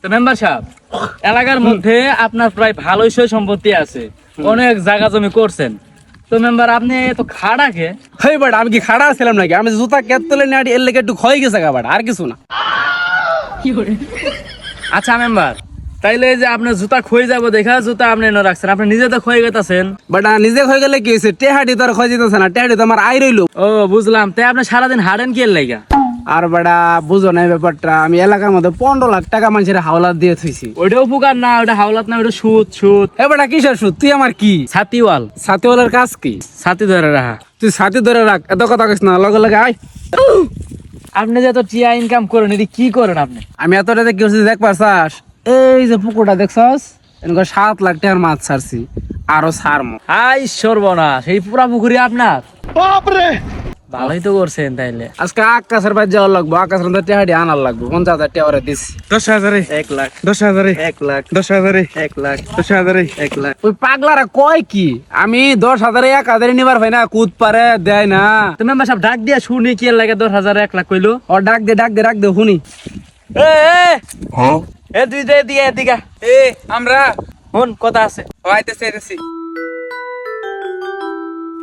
তো মেম্বার সাহেব, এলাকার মধ্যে আপনার প্রায় ভালোই সই সম্পত্তি আছে, অনেক জায়গা জমি করছেন, তো মেম্বার আপনি তো খাড়া কে? হেই বাট আমি কি খাড়া ছিলাম নাকি? আমি জুতা কেত তুলে নিয়ে এর লেগে একটু ক্ষয় গেছে গা বাট, আর কিছু না। আচ্ছা মেম্বার, তাইলে এই যে আপনার জুতা ক্ষয়ে যাবো দেখা জুতা আপনি এনে রাখছেন, আপনি নিজে তো ক্ষয়ে গেছেন। বাট নিজে ক্ষয় গেলে কি হয়েছে? টেহাটি তো আর ক্ষয় যেতেছে না, টেহাটি তো আমার আয় রইলো। ও বুঝলাম, তাই আপনি সারাদিন হারেন কি এর লাইগা? আর বেটা বুঝো না এই ব্যাপারটা, আমি এলাকার মধ্যে 15 লাখ টাকা মানুষের হাওলাত দিয়ে থইছি। ওইটা উপকার না, ওইটা হাওলাত না, ওইটা সুদ সুদ। এ বেটা কিসের সুদ? তুই আমার কি ছাতিওয়াল, ছাতিওয়ালার কাজ কি? ছাতি ধরে রাখা। তুই ছাতি ধরে রাখ, এত কথা কইস না, লগে লগে আয়। আপনি যে এত টিয়া ইনকাম করেন, এটি কি করেন আপনি? আমি এতটাতে কি হচ্ছে দেখ পারছাস? এই যে পুকুরটা দেখছস, এনকো 7 লাখ টাকার মাছ ছাড়ছি, আরো ছাড়মু। হাই সর্বনাশ, এই পুরা পুকুরি আপনার? বাপরে, ভালোই তো করছেন তাইলে। আজকে আকাশের বাদ যাওয়ার লাগবো, আকাশের মধ্যে টেহাটি আনার লাগবো। 50,000 টাকা ওরে দিছি। 10,000 1 লাখ, 10,000 1 লাখ, 10,000 1 লাখ, 10,000 1 লাখ। ওই পাগলারা কয় কি আমি 10,000 1,000 নিবার ভাই না, কুদ পারে দেয় না। তো মেম্বার সাহেব ডাক দিয়া শুনি কি এর লাগে 10,000 1 লাখ কইলো? ও ডাক দে রাখ দে শুনি। এ এ দুই দে দিকে এদিকে এ আমরা শুন, কথা আছে। আইতেছি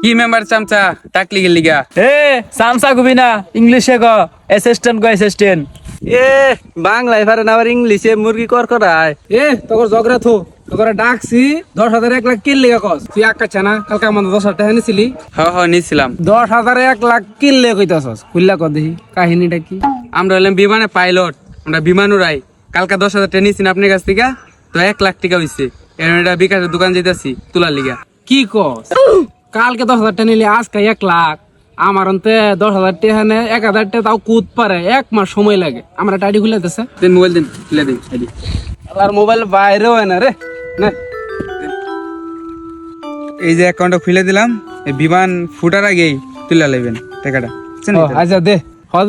কি মেম্বার চামচা টাকলি গেলি গা? এ সামসা কবি না, ইংলিশে ক, অ্যাসিস্ট্যান্ট ক, অ্যাসিস্ট্যান্ট। এ বাংলায় পারে না, আবার ইংলিশে মুরগি কর করায়। এ তোর জগরা থো, তোর ডাকছি 10,000 1 লাখ কিনলে কস? তুই আকাচ্ছা না, কালকে আমাদের 10,000 টাকা নিছিলি। হ নিছিলাম। 10,000 1 লাখ কিনলে কইতাছস? খুললা কর দেখি কাহিনীটা কি। আমরা হলাম বিমানে পাইলট, আমরা বিমান উড়াই। কালকে 10,000 টাকা নিয়েছি আপনার কাছ থেকে, তো 1 লাখ টাকা হইছে। এটা বিকাশের দোকান যেতেছি তুলার লিগা। কি কস? কালকে 10,000 টাকা নিলি, আজকে 1 লাখ। আমার অন্তে 10,000 টাকা নে, 1,000 টাকা তাও কুদ পারে, 1 মাস সময় লাগে। আমরা টাইডি খুলে দিছে। দিন মোবাইল দিন, খুলে দিন। আর মোবাইল বাইরে হয় না রে না। এই যে অ্যাকাউন্টটা খুলে দিলাম, এই বিমান ফুটার আগেই তুলে লাইবেন টাকাটা। বুঝছেন? আচ্ছা দে,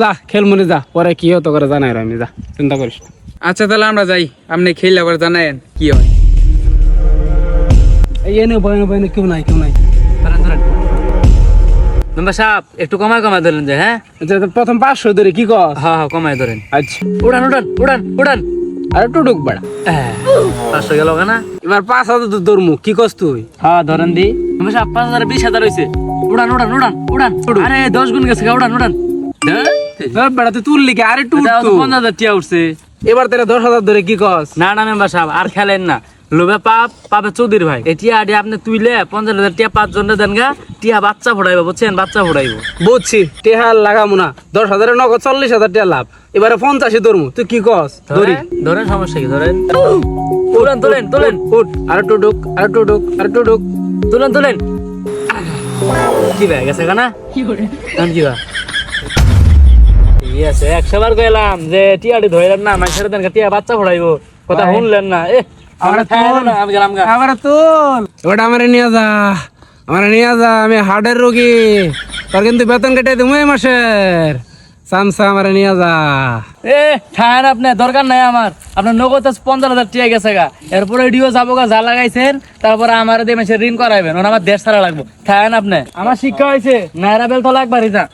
যা খেল মনে যা, পরে কি হতো করে জানাই আমি, যা চিন্তা করিস না। আচ্ছা তাহলে আমরা যাই, আপনি খেলে আবার জানায়েন কি হয়। এই এনে বয়নে কেউ নাই। ধরেন ধরেন মেম্বার সাহেব, একটু কমায় ধরেন যে। হ্যাঁ আচ্ছা প্রথম 500 ধরে কি কস? হ্যাঁ হ্যাঁ, কমায় ধরেন। আচ্ছা উড়ান উড়ান উড়ান উড়ান। আর একটু ঢুক বাড়া। 500 গেল না? এবার 5,000 তো ধরমু, কি কস তুই? হ্যাঁ ধরেন দি। মেম্বার সাহেব 5,000 20,000 হইছে। উড়ান উড়ান উড়ান উড়ান। আরে 10 গুণ গেছে, উড়ান উড়ান। বেড়া তুই তুললি কি? আরে একটু উঠ তো। 50,000 টিয়া উঠছে। এবার তাহলে 10,000 ধরে কি কস? না না মেম্বার সাহেব, আর খেলেন না। লোভে পাপে চৌধুরী ভাই, এটিয়া আডি আপনি তুইলে 50,000 টিয়া 5 জনের দেন গা, টিয়া বাচ্চা ফোড়াইবো, বুঝছেন? বাচ্চা ফোড়াইবো। বুঝছি, টেহার লাগামু না। 10,000 নগদ 40,000 টাকা লাভ। এবারে 50 ধরমু, তুই কি কস? ধরি ধরেন, সমস্যা কি? ধরেন তুলেন তুলেন তুলেন। উঠ, আর একটু ঢুক, আর একটু ঢুক, আর একটু ঢুক। তুলেন তুলেন। কি ভাই গেছে কানা? কি করে কি ভাই? ঠিক আছে, 100 বার কইলাম যে টিয়াটি ধইলেন না, মাইছের দেন গা, টিয়া বাচ্চা ফোড়াইবো, কথা শুনলেন না। আমরা থাকবো না, আমি গেলাম গা। আমার তুল, ওটা আমারে নিয়ে যা, আমি হার্টের রোগী। তোর কিন্তু বেতন কেটে দিমু এই মাসের। সামসা আমারে নিয়ে যা। ঠান আপনি দরকার নাই আমার, আপনার নগদ 15,000 টিয়া গেছে গা, এরপরে এডিও যাবো গা, যা লাগাইছেন, তারপরে আমার দিয়ে মাসে ঋণ করাইবেন, ওরা আমার দেশ ছাড়া লাগবো। ঠান আপনি, আমার শিক্ষা হয়েছে নাইরা বেল তো লাগবারই যা।